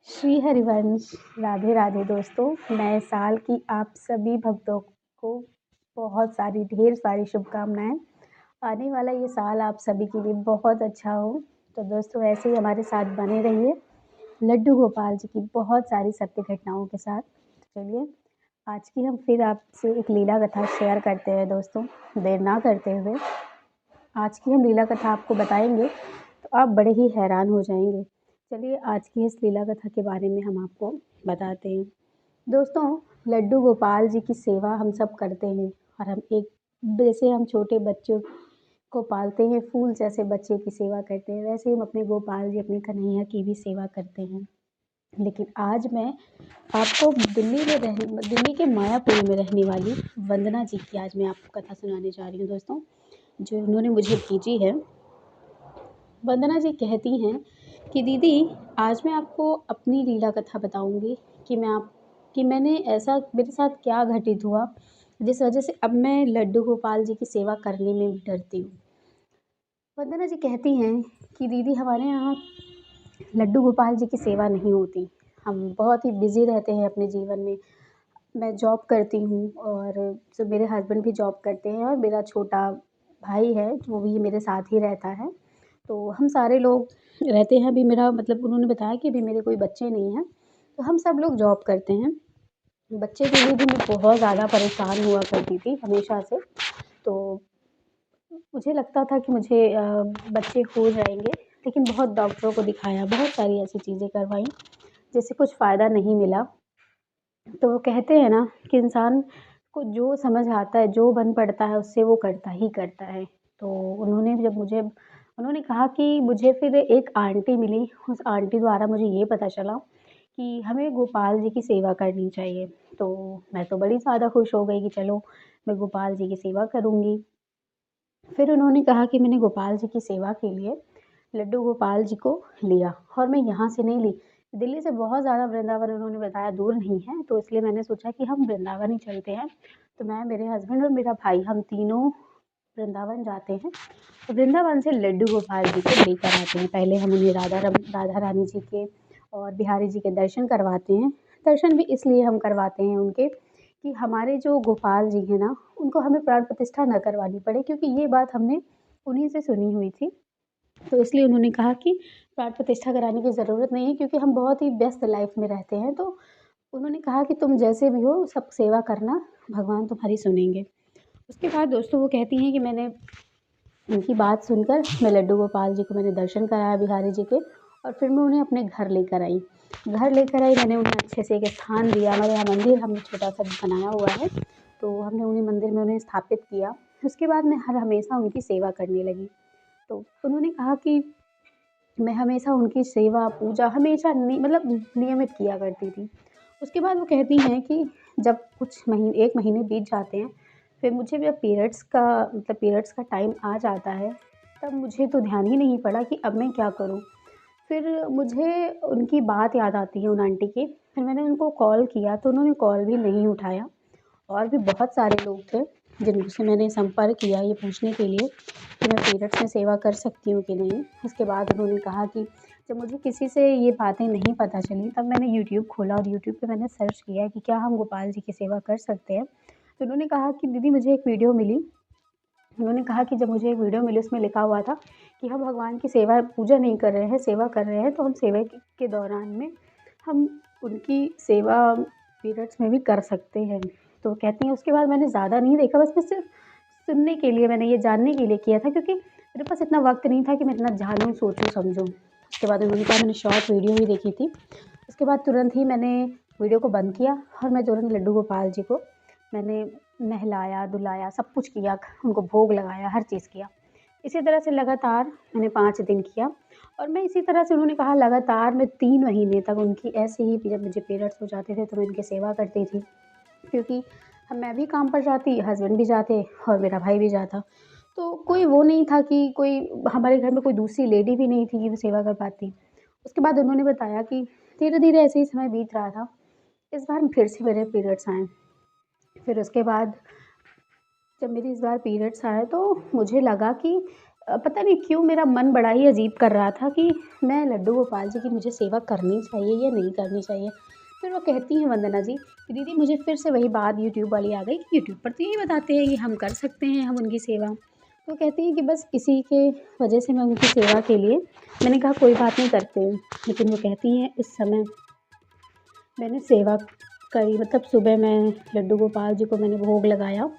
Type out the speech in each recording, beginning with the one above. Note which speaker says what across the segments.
Speaker 1: श्री हरिवंश। राधे राधे दोस्तों। नए साल की आप सभी भक्तों को बहुत सारी ढेर सारी शुभकामनाएं। आने वाला ये साल आप सभी के लिए बहुत अच्छा हो। तो दोस्तों ऐसे ही हमारे साथ बने रहिए लड्डू गोपाल जी की बहुत सारी सत्य घटनाओं के साथ। चलिए आज की हम फिर आपसे एक लीला कथा शेयर करते हैं दोस्तों। देर ना करते हुए आज की हम लीला कथा आपको बताएंगे तो आप बड़े ही हैरान हो जाएंगे। चलिए आज की इस लीला कथा के बारे में हम आपको बताते हैं। दोस्तों लड्डू गोपाल जी की सेवा हम सब करते हैं और हम एक जैसे हम छोटे बच्चों को पालते हैं, फूल जैसे बच्चे की सेवा करते हैं, वैसे हम अपने गोपाल जी अपने कन्हैया की भी सेवा करते हैं। लेकिन आज मैं आपको दिल्ली के मायापुरी में रहने वाली वंदना जी की आज मैं आपको कथा सुनाने जा रही हूँ दोस्तों, जो उन्होंने मुझे भेजी है। वंदना जी कहती हैं कि दीदी आज मैं आपको अपनी लीला कथा बताऊंगी कि मैंने ऐसा मेरे साथ क्या घटित हुआ जिस वजह से अब मैं लड्डू गोपाल जी की सेवा करने में भी डरती हूँ। वंदना जी कहती हैं कि दीदी हमारे यहाँ लड्डू गोपाल जी की सेवा नहीं होती। हम बहुत ही बिज़ी रहते हैं अपने जीवन में। मैं जॉब करती हूँ और जो मेरे हस्बैंड भी जॉब करते हैं और मेरा छोटा भाई है वो भी मेरे साथ ही रहता है। तो हम सारे लोग रहते हैं। अभी मेरा मतलब उन्होंने बताया कि अभी मेरे कोई बच्चे नहीं हैं, तो हम सब लोग जॉब करते हैं। बच्चे के लिए भी मैं बहुत ज़्यादा परेशान हुआ करती थी हमेशा से। तो मुझे लगता था कि मुझे बच्चे हो जाएँगे, लेकिन बहुत डॉक्टरों को दिखाया, बहुत सारी ऐसी चीज़ें करवाईं, जिससे कुछ फ़ायदा नहीं मिला। तो वो कहते हैं ना कि इंसान को जो समझ आता है, जो बन पड़ता है, उससे वो करता ही करता है। तो उन्होंने कहा कि मुझे फिर एक आंटी मिली, उस आंटी द्वारा मुझे ये पता चला कि हमें गोपाल जी की सेवा करनी चाहिए। तो मैं तो बड़ी ज़्यादा खुश हो गई कि चलो मैं गोपाल जी की सेवा करूँगी। फिर उन्होंने कहा कि मैंने गोपाल जी की सेवा के लिए लड्डू गोपाल जी को लिया और मैं यहाँ से नहीं ली, दिल्ली से बहुत ज़्यादा वृंदावन उन्होंने बताया दूर नहीं है, तो इसलिए मैंने सोचा कि हम वृंदावन ही चलते हैं। तो मैं, मेरे हस्बैंड और मेरा भाई हम तीनों वृंदावन जाते हैं। तो वृंदावन से लड्डू गोपाल जी को लेकर आते हैं। पहले हम उन्हें राधा रानी जी के और बिहारी जी के दर्शन करवाते हैं। दर्शन भी इसलिए हम करवाते हैं उनके कि हमारे जो गोपाल जी हैं ना, उनको हमें प्राण प्रतिष्ठा ना करवानी पड़े, क्योंकि ये बात हमने उन्हीं से सुनी हुई थी। तो इसलिए उन्होंने कहा कि प्राण प्रतिष्ठा कराने की ज़रूरत नहीं है, क्योंकि हम बहुत ही व्यस्त लाइफ में रहते हैं। तो उन्होंने कहा कि तुम जैसे भी हो सब सेवा करना, भगवान तुम्हारी सुनेंगे। उसके बाद दोस्तों वो कहती हैं कि मैंने उनकी बात सुनकर मैं लड्डू गोपाल जी को मैंने दर्शन कराया बिहारी जी के, और फिर मैं उन्हें अपने घर लेकर आई। मैंने उन्हें अच्छे से एक स्थान दिया। हमारे यहाँ मंदिर हमने छोटा-सा बनाया हुआ है, तो हमने उन्हें मंदिर में उन्हें स्थापित किया। उसके बाद मैं हर हमेशा उनकी सेवा करने लगी। तो उन्होंने कहा कि मैं हमेशा उनकी सेवा, पूजा हमेशा मतलब नियमित किया करती थी। उसके बाद वो कहती हैं कि जब कुछ 1 महीने बीत जाते हैं, फिर मुझे जब पीरियड्स का टाइम आ जाता है, तब मुझे तो ध्यान ही नहीं पड़ा कि अब मैं क्या करूँ? फिर मुझे उनकी बात याद आती है उन आंटी की। फिर मैंने उनको कॉल किया तो उन्होंने कॉल भी नहीं उठाया। और भी बहुत सारे लोग थे जिनसे मैंने संपर्क किया ये पूछने के लिए कि मैं पीरियड्स में सेवा कर सकती हूँ कि नहीं। उसके बाद उन्होंने कहा कि जब मुझे किसी से ये बातें नहीं पता चली, तब मैंने यूट्यूब खोला और यूट्यूब पे मैंने सर्च किया कि क्या हम गोपाल जी की सेवा कर सकते हैं। तो उन्होंने कहा कि दीदी मुझे एक वीडियो मिली। उन्होंने कहा कि जब मुझे एक वीडियो मिली उसमें लिखा हुआ था कि हम भगवान की सेवा, पूजा नहीं कर रहे हैं, सेवा कर रहे हैं, तो हम सेवा के दौरान में हम उनकी सेवा पीरियड्स में भी कर सकते हैं। तो कहती हैं उसके बाद मैंने ज़्यादा नहीं देखा, बस मैं सिर्फ सुनने के लिए, मैंने ये जानने के लिए किया था, क्योंकि मेरे पास इतना वक्त नहीं था कि मैं इतना जानूँ, सोचूँ, समझूँ। उसके बाद उन्होंने कहा, मैंने शॉर्ट वीडियो ही देखी थी। उसके बाद तुरंत ही मैंने वीडियो को बंद किया और मैं तुरंत लड्डू गोपाल जी को मैंने नहलाया, धुलाया, सब कुछ किया, उनको भोग लगाया, हर चीज़ किया। इसी तरह से लगातार मैंने 5 दिन किया और मैं इसी तरह से, उन्होंने कहा, लगातार मैं 3 महीने तक उनकी ऐसे ही, जब मुझे पीरियड्स हो जाते थे तो मैं उनकी सेवा करती थी, क्योंकि मैं भी काम पर जाती, हस्बैंड भी जाते और मेरा भाई भी जाता। तो कोई वो नहीं था कि कोई हमारे घर में कोई दूसरी लेडी भी नहीं थी कि वो सेवा कर पाती। उसके बाद उन्होंने बताया कि धीरे-धीरे ऐसे ही समय बीत रहा था। इस बार फिर से मेरे पीरियड्स आए। फिर उसके बाद जब मेरी इस बार पीरियड्स आए तो मुझे लगा कि पता नहीं क्यों मेरा मन बड़ा ही अजीब कर रहा था कि मैं लड्डू गोपाल जी की मुझे सेवा करनी चाहिए या नहीं करनी चाहिए। फिर वो कहती हैं वंदना जी कि दीदी मुझे फिर से वही बात यूट्यूब वाली आ गई कि यूट्यूब पर तो यही बताते हैं कि हम कर सकते हैं हम उनकी सेवा। तो कहती हैं कि बस इसी के वजह से मैं उनकी सेवा के लिए मैंने कहा कोई बात नहीं करते हैं। लेकिन वो कहती हैं उस समय मैंने सेवा करी, मतलब सुबह मैं लड्डू गोपाल जी को मैंने भोग लगाया,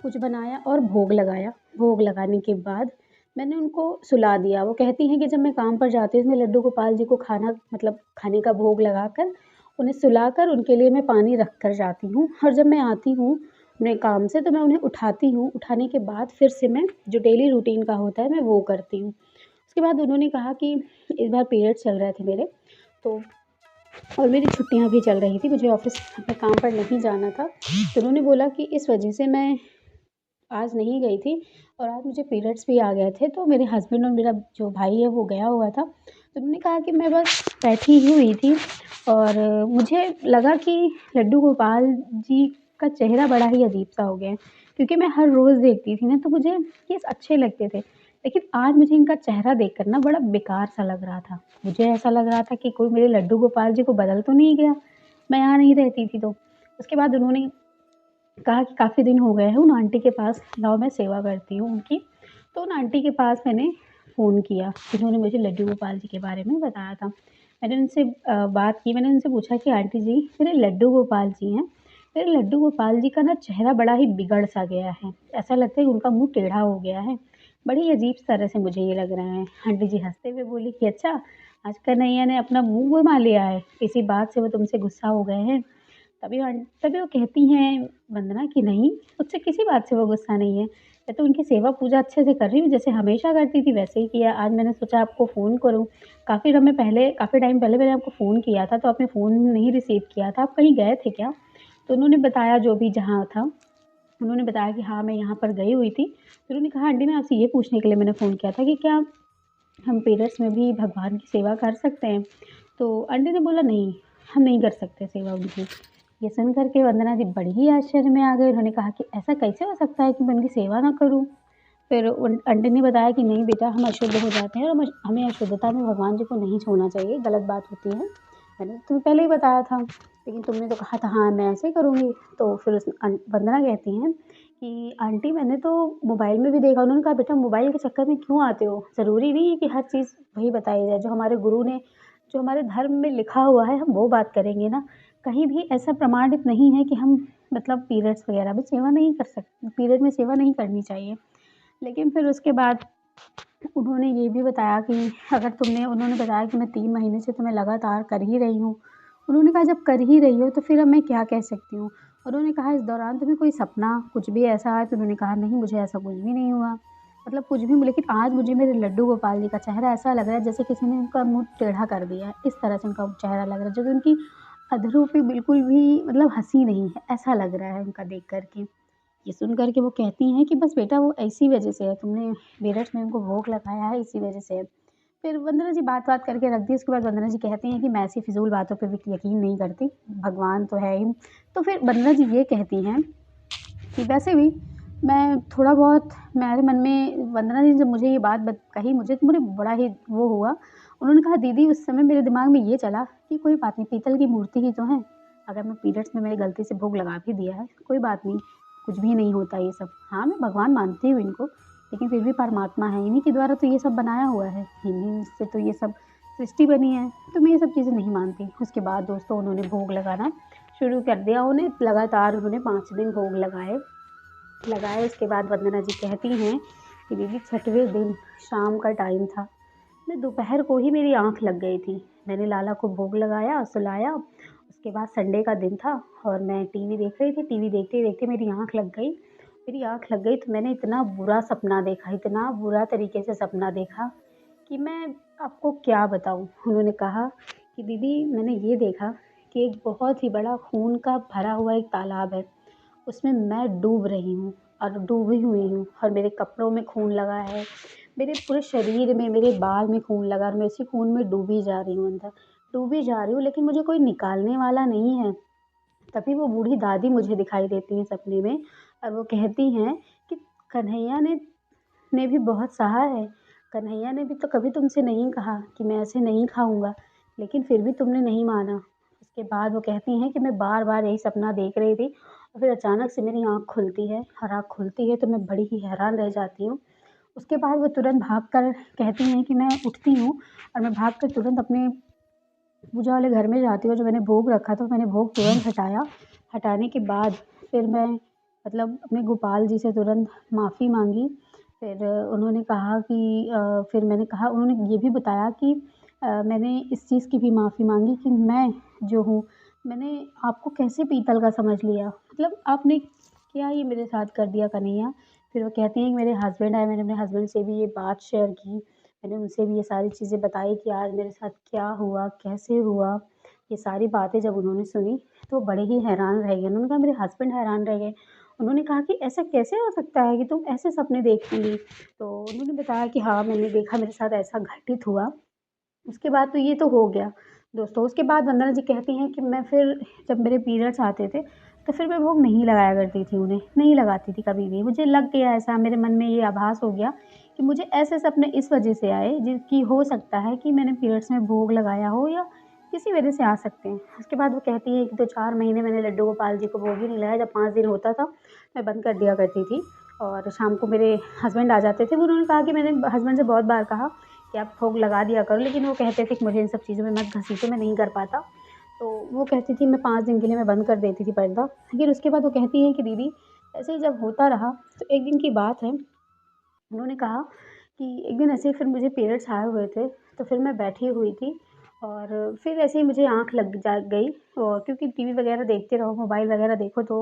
Speaker 1: कुछ बनाया और भोग लगाया। भोग लगाने के बाद मैंने उनको सुला दिया। वो कहती हैं कि जब मैं काम पर जाती हूँ तो मैं लड्डू गोपाल जी को खाना मतलब खाने का भोग लगाकर, उन्हें सुलाकर उनके लिए मैं पानी रख कर जाती हूँ और जब मैं आती हूँ अपने काम से तो मैं उन्हें उठाती हूँ। उठाने के बाद फिर से मैं जो डेली रूटीन का होता है मैं वो करती हूँ। उसके बाद उन्होंने कहा कि इस बार पीरियड्स चल रहे थे मेरे, तो और मेरी छुट्टियाँ भी चल रही थी, मुझे ऑफ़िस अपने काम पर नहीं जाना था। तो उन्होंने बोला कि इस वजह से मैं आज नहीं गई थी और आज मुझे पीरियड्स भी आ गए थे, तो मेरे हस्बैंड और मेरा जो भाई है वो गया हुआ था। तो उन्होंने कहा कि मैं बस बैठी ही हुई थी और मुझे लगा कि लड्डू गोपाल जी का चेहरा बड़ा ही अजीब-सा हो गया है, क्योंकि मैं हर रोज़ देखती थी ना तो मुझे ये अच्छे लगते थे। लेकिन आज मुझे इनका चेहरा देखकर ना बड़ा बेकार-सा लग रहा था। मुझे ऐसा लग रहा था कि कोई मेरे लड्डू गोपाल जी को बदल तो नहीं गया, मैं यहाँ नहीं रहती थी तो। उसके बाद उन्होंने कहा कि काफ़ी दिन हो गए हैं उन आंटी के पास, लाओ मैं सेवा करती हूँ उनकी। तो उन आंटी के पास मैंने फ़ोन किया, जिन्होंने मुझे लड्डू गोपाल जी के बारे में बताया था। मैंने उनसे बात की, मैंने उनसे पूछा कि आंटी जी मेरे लड्डू गोपाल जी हैं, मेरे लड्डू गोपाल जी का ना चेहरा बड़ा ही बिगड़-सा गया है। ऐसा लगता है कि उनका मुँह टेढ़ा हो गया है, बड़ी अजीब तरह से मुझे ये लग रहा है। आंटी जी हँसते हुए बोली कि अच्छा, आज कन्हैया ने अपना मुँह घुमा लिया है, इसी बात से वो तुमसे गुस्सा हो गए हैं। तभी वो कहती हैं वंदना कि नहीं, मुझसे किसी बात से वो गुस्सा नहीं है। मैं तो उनकी सेवा पूजा अच्छे से कर रही हूँ, जैसे हमेशा करती थी वैसे ही किया। आज मैंने सोचा आपको फ़ोन करूँ। काफ़ी टाइम पहले मैंने आपको फ़ोन किया था, तो आपने फ़ोन नहीं रिसीव किया था। आप कहीं गए थे क्या? तो उन्होंने बताया जो भी जहाँ था। उन्होंने बताया कि हाँ, मैं यहाँ पर गई हुई थी। फिर उन्होंने कहा आंटी मैं आपसे ये पूछने के लिए मैंने फ़ोन किया था कि क्या हम पीरियड्स में भी भगवान की सेवा कर सकते हैं? तो आंटी ने बोला नहीं, हम नहीं कर सकते सेवा उनकी। ये सुन कर के वंदना जी बड़ी ही आश्चर्य में आ गई। उन्होंने कहा कि ऐसा कैसे हो सकता है कि मैं उनकी सेवा ना करूँ? फिर उन आंटी ने बताया कि नहीं बेटा हम अशुद्ध हो जाते हैं और हमें अशुद्धता में भगवान जी को नहीं छूना चाहिए, गलत बात होती है। मैंने तो तुम्हें पहले ही बताया था, लेकिन तुमने तो कहा था हाँ, मैं ऐसे ही करूँगी। तो फिर वंदना कहती हैं कि आंटी मैंने तो मोबाइल में भी देखा। उन्होंने कहा बेटा मोबाइल के चक्कर में क्यों आते हो? ज़रूरी नहीं है कि हर चीज़ वही बताई जाए, जो हमारे गुरु ने जो हमारे धर्म में लिखा हुआ है हम वो बात करेंगे ना। कहीं भी ऐसा प्रमाणित नहीं है कि हम मतलब पीरियड्स वगैरह में सेवा नहीं कर सकते, पीरियड में सेवा नहीं करनी चाहिए। लेकिन फिर उसके बाद उन्होंने ये भी बताया कि उन्होंने बताया कि मैं 3 महीने से तो मैं लगातार कर ही रही हूँ। उन्होंने कहा जब कर ही रही हो तो फिर अब मैं क्या कह सकती हूँ? उन्होंने कहा इस दौरान तुम्हें कोई सपना कुछ भी ऐसा आया? तो उन्होंने कहा नहीं मुझे ऐसा कुछ भी नहीं हुआ। मतलब कुछ भी, लेकिन आज मुझे मेरे लड्डू गोपाल जी का चेहरा ऐसा लग रहा है जैसे किसी ने उनका मुँह टेढ़ा कर दिया है। इस तरह से उनका चेहरा लग रहा है, जैसे उनकी अधरों पे बिल्कुल भी मतलब हँसी नहीं है, ऐसा लग रहा है उनका देख कर के। ये सुन कर के वो कहती हैं कि बस बेटा वो इसी वजह से है, तुमने मेरठ में उनको भोग लगाया है इसी वजह से है। फिर वंदना जी बात-वात करके रख दी। उसके बाद वंदना जी कहती हैं कि मैं ऐसी फ़िज़ूल बातों पे भी यकीन नहीं करती, भगवान तो है ही। तो फिर वंदना जी ये कहती हैं कि वैसे भी मैं थोड़ा बहुत मेरे मन में, वंदना ने जब मुझे ये बात कही मुझे तो मुझे बड़ा ही वो हुआ। उन्होंने कहा दीदी उस समय मेरे दिमाग में ये चला कि कोई बात नहीं, पीतल की मूर्ति ही तो है, अगर मैं पीरियड्स में मैंने गलती से भोग लगा भी दिया है, कोई बात नहीं, कुछ भी नहीं होता ये सब। हाँ, मैं भगवान मानती हूँ इनको, लेकिन फिर भी परमात्मा है, इन्हीं के द्वारा तो ये सब बनाया हुआ है, इन्हीं से तो ये सब सृष्टि बनी है, तो मैं ये सब चीज़ें नहीं मानती। उसके बाद दोस्तों उन्होंने भोग लगाना शुरू कर दिया। उन्हें लगातार उन्होंने 5 दिन भोग लगाए। उसके बाद वंदना जी कहती हैं कि दीदी 6वें दिन शाम का टाइम था, मैं दोपहर को ही मेरी आँख लग गई थी। मैंने लाला को भोग लगाया, सुलाया, उसके बाद संडे का दिन था और मैं टीवी देख रही थी। टीवी देखते-देखते मेरी आँख लग गई। मेरी आँख लग गई तो मैंने इतना बुरा सपना देखा, इतना बुरा तरीके से सपना देखा कि मैं आपको क्या बताऊँ। उन्होंने कहा कि दीदी मैंने ये देखा कि एक बहुत ही बड़ा खून का भरा हुआ एक तालाब है। उसमें मैं डूब रही हूँ और डूबी हुई हूँ और मेरे कपड़ों में खून लगा है, मेरे पूरे शरीर में, मेरे बाल में खून लगा और मैं उसी खून में डूबी जा रही हूँ अंदर, डूबी जा रही हूँ, लेकिन मुझे कोई निकालने वाला नहीं है। तभी वो बूढ़ी दादी मुझे दिखाई देती हैं सपने में और वो कहती हैं कि कन्हैया ने भी बहुत सहा है, कन्हैया ने भी तो कभी तुमसे नहीं कहा कि मैं ऐसे नहीं खाऊँगा, लेकिन फिर भी तुमने नहीं माना। उसके बाद वो कहती हैं कि मैं बार-बार यही सपना देख रही थी और फिर अचानक से मेरी आँख खुलती है और आँख खुलती है तो मैं बड़ी ही हैरान रह जाती हूँ। उसके बाद वो तुरंत भागकर कहती हैं कि मैं उठती हूँ और मैं भागकर तुरंत अपने पूजा वाले घर में जाती हूँ। जो मैंने भोग रखा था, मैंने भोग तुरंत हटाया। हटाने के बाद फिर मैं मतलब अपने गोपाल जी से तुरंत माफ़ी माँगी। फिर उन्होंने कहा कि फिर मैंने कहा, उन्होंने ये भी बताया कि मैंने इस चीज़ की भी माफ़ी माँगी कि मैं जो हूँ, मैंने आपको कैसे पीतल का समझ लिया? मतलब आपने क्या ये मेरे साथ कर दिया कन्हैया? फिर वो कहती हैं कि मेरे हस्बैंड आए, मैंने अपने हस्बैंड से भी ये बात शेयर की। मैंने उनसे भी ये सारी चीज़ें बताई कि आज मेरे साथ क्या हुआ, कैसे हुआ। ये सारी बातें जब उन्होंने सुनी, तो बड़े ही हैरान रह गए। उन्होंने कहा, मेरे हस्बैंड हैरान रह गए। उन्होंने कहा कि ऐसा कैसे हो सकता है कि तुम ऐसे सपने देखती? तो उन्होंने बताया कि हाँ, मैंने देखा, मेरे साथ ऐसा घटित हुआ। उसके बाद तो ये तो हो गया दोस्तों। उसके बाद वंदना जी कहती हैं कि मैं फिर जब मेरे पीरियड्स आते थे, तो फिर मैं भोग नहीं लगाया करती थी उन्हें, नहीं लगाती थी कभी भी। मुझे लग गया ऐसा, मेरे मन में ये आभास हो गया कि मुझे ऐसे सपने इस वजह से आए कि हो सकता है कि मैंने पीरियड्स में भोग लगाया हो या किसी वजह से आ सकते हैं। उसके बाद वो कहती हैं कि 2-4 महीने मैंने लड्डू गोपाल जी को भोग ही नहीं लगाया। जब 5 दिन होता था, मैं बंद कर दिया करती थी और शाम को मेरे हस्बैंड आ जाते थे। वो उन्होंने कहा कि मैंने हस्बैंड से बहुत बार कहा कि आप भोग लगा दिया करो, लेकिन वो कहते थे कि मुझे इन सब चीज़ों में मत घसीटो, मैं नहीं कर पाता। तो वो कहती थी मैं 5 दिन के लिए मैं बंद कर देती थी पर्दा। लेकिन उसके बाद वो कहती हैं कि दीदी ऐसे ही जब होता रहा, तो एक दिन की बात है, उन्होंने कहा कि एक दिन ऐसे ही फिर मुझे पीरियड्स आए हुए थे, तो फिर मैं बैठी हुई थी और फिर ऐसे ही मुझे आँख लग जा गई। और क्योंकि टीवी वगैरह देखते रहो, मोबाइल वगैरह देखो तो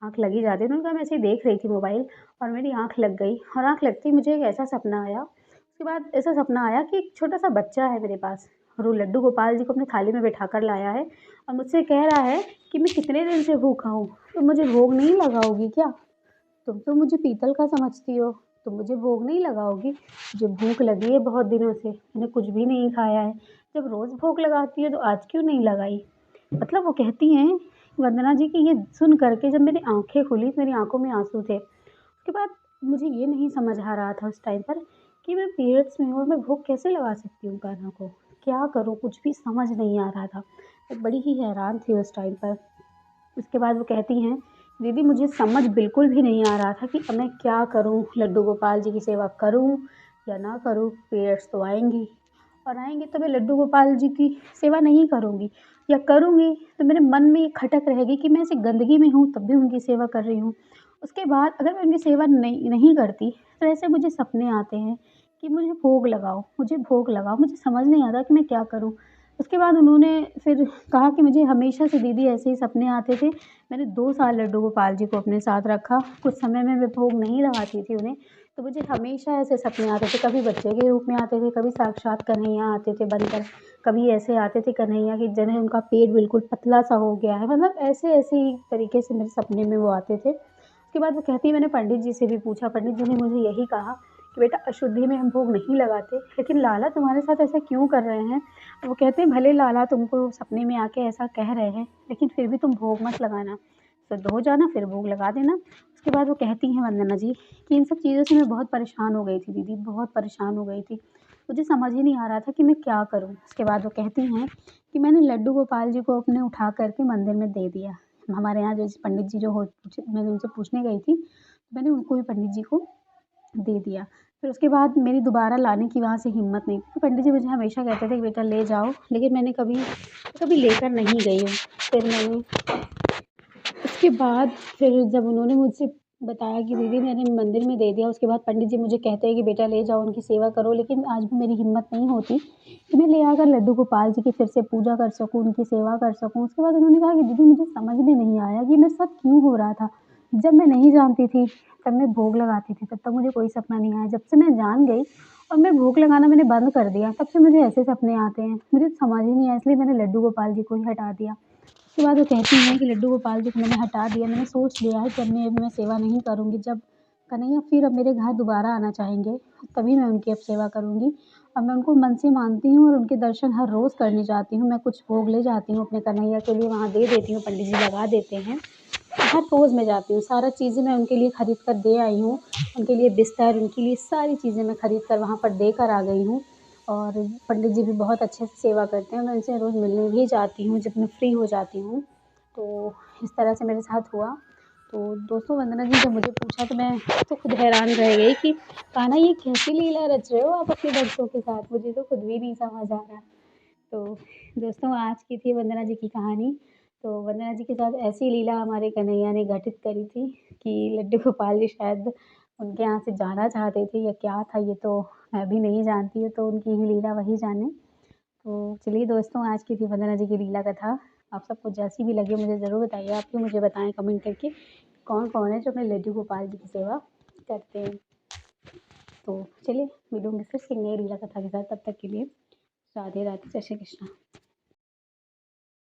Speaker 1: आँख लग ही जाती है। उन्होंने कहा मैं ऐसे ही देख रही थी मोबाइल और मेरी आँख लग गई और आँख लगते ही मुझे एक ऐसा सपना आया। उसके बाद ऐसा सपना आया कि एक छोटा-सा बच्चा है मेरे पास और वो लड्डू गोपाल जी को अपनी थाली में बिठाकर लाया है और मुझसे कह रहा है कि मैं कितने दिन से भूखा हूँ, तुम मुझे भोग नहीं लगाओगी क्या? तुम तो मुझे पीतल का समझती हो, तुम मुझे भोग नहीं लगाओगी? मुझे भूख लगी है बहुत दिनों से, मैंने कुछ भी नहीं खाया है। जब रोज़ भोग लगाती हो तो आज क्यों नहीं लगाई? मतलब वो कहती हैं वंदना जी कि ये सुन कर के जब मेरी आँखें खुली, मेरी आँखों में आँसू थे। उसके बाद मुझे ये नहीं समझ आ रहा था उस टाइम पर कि मैं पीरियड्स में हूँ और मैं भोग कैसे लगा सकती हूँ कान्हा को? क्या करूँ? कुछ भी समझ नहीं आ रहा था। मैं बड़ी ही हैरान थी उस टाइम पर। उसके बाद वो कहती हैं, दीदी मुझे समझ बिल्कुल भी नहीं आ रहा था कि अब मैं क्या करूँ? लड्डू गोपाल जी की सेवा करूँ या ना करूँ? पीरियड्स तो आएँगी और आएँगे तो मैं लड्डू गोपाल जी की सेवा नहीं करूँगी या करूँगी तो मेरे मन में ये खटक रहेगी कि मैं ऐसे गंदगी में हूँ तब भी उनकी सेवा कर रही हूँ। उसके बाद अगर मैं उनकी सेवा नहीं करती तो ऐसे मुझे सपने आते हैं कि मुझे भोग लगाओ, मुझे भोग लगाओ। मुझे समझ नहीं आता कि मैं क्या करूँ? उसके बाद उन्होंने फिर कहा कि मुझे हमेशा से दीदी ऐसे ही सपने आते थे। मैंने 2 साल लड्डू गोपाल जी को अपने साथ रखा। कुछ समय में मैं भोग नहीं लगाती थी उन्हें, तो मुझे हमेशा ऐसे सपने आते थे। कभी बच्चे के रूप में आते थे, कभी साक्षात कन्हैया आते थे बनकर, कभी ऐसे आते थे कन्हैया कि जैसे उनका पेट बिल्कुल पतला-सा हो गया है। मतलब ऐसे-ऐसे ही तरीके से मेरे सपने में वो आते थे। उसके बाद वो कहती है मैंने पंडित जी से भी पूछा, पंडित जी ने मुझे यही कहा कि बेटा अशुद्धि में हम भोग नहीं लगाते, लेकिन लाला तुम्हारे साथ ऐसा क्यों कर रहे हैं? वो कहते हैं भले लाला तुमको सपने में आके ऐसा कह रहे हैं, लेकिन फिर भी तुम भोग मत लगाना, शुद्ध हो जाना फिर भोग लगा देना। उसके बाद वो कहती हैं वंदना जी कि इन सब चीज़ों से मैं बहुत परेशान हो गई थी दीदी, बहुत परेशान हो गई थी। मुझे समझ ही नहीं आ रहा था कि मैं क्या करूँ? उसके बाद वो कहती हैं कि मैंने लड्डू गोपाल जी को अपने उठा कर के मंदिर में दे दिया। हमारे यहाँ जो पंडित जी जो मैंने उनसे पूछने गई थी, मैंने उनको भी पंडित जी को दे दिया। फिर उसके बाद मेरी दोबारा लाने की वहाँ से हिम्मत नहीं, क्योंकि पंडित जी मुझे हमेशा कहते थे कि बेटा ले जाओ, लेकिन मैंने कभी कभी लेकर नहीं गई हूँ। फिर मैंने उसके बाद फिर जब उन्होंने मुझसे बताया कि दीदी मैंने मंदिर में दे दिया, उसके बाद पंडित जी मुझे कहते हैं कि बेटा ले जाओ उनकी सेवा करो, लेकिन आज भी मेरी हिम्मत नहीं होती कि मैं ले आकर लड्डू गोपाल जी की फिर से पूजा कर सकूँ, उनकी सेवा कर सकूँ। उसके बाद उन्होंने कहा कि दीदी मुझे समझ में नहीं आया कि मेरे साथ क्यों हो रहा था। जब मैं नहीं जानती थी, तब मैं भोग लगाती थी, तब तक मुझे कोई सपना नहीं आया। जब से मैं जान गई और मैं भोग लगाना मैंने बंद कर दिया, तब से मुझे ऐसे सपने आते हैं। मुझे समझ ही नहीं आया, इसलिए मैंने लड्डू गोपाल जी को ही हटा दिया। उसके बाद वो कहती हैं कि लड्डू गोपाल जी को मैंने हटा दिया, मैंने सोच लिया है कि अब मैं सेवा नहीं करूँगी। जब कन्हैया फिर अब मेरे घर दोबारा आना चाहेंगे, तभी मैं उनकी अब सेवा करूँगी और मैं उनको मन से मानती हूँ और उनके दर्शन हर रोज़ करने जाती हूँ। मैं कुछ भोग ले जाती हूँ अपने कन्हैया के लिए, वहाँ दे देती हूँ, पंडित जी लगा देते हैं। हर रोज़ मैं जाती हूँ, सारा चीज़ें मैं उनके लिए खरीद कर दे आई हूँ। उनके लिए बिस्तर, उनके लिए सारी चीज़ें मैं खरीद कर वहाँ पर देकर आ गई हूँ। और पंडित जी भी बहुत अच्छे से सेवा करते हैं, मैं उनसे रोज़ मिलने भी जाती हूँ जब मैं फ्री हो जाती हूँ। तो इस तरह से मेरे साथ हुआ। तो दोस्तों, वंदना जी जब मुझे पूछा तो मैं तो खुद हैरान रह गई कि कान्हा ये कैसी लीला रच रहे हो आप अपने भक्तों के साथ? मुझे तो खुद भी नहीं समझ आ रहा। तो दोस्तों, आज की थी वंदना जी की कहानी। तो वंदना जी के साथ ऐसी लीला हमारे कन्हैया ने घटित करी थी कि लड्डू गोपाल जी शायद उनके यहाँ से जाना चाहते थे या क्या था, ये तो मैं भी नहीं जानती हूँ, तो उनकी ही लीला वही जाने। तो चलिए दोस्तों, आज की थी वंदना जी की लीला कथा। आप सबको जैसी भी लगी मुझे ज़रूर बताइए, आप भी मुझे बताएँ कमेंट करके कौन-कौन है जो अपने लड्डू गोपाल जी की सेवा करते हैं। तो चलिए मिलूँगी फिर से नई लीला कथा के साथ, तब तक के लिए राधे राधे, जय श्री कृष्ण।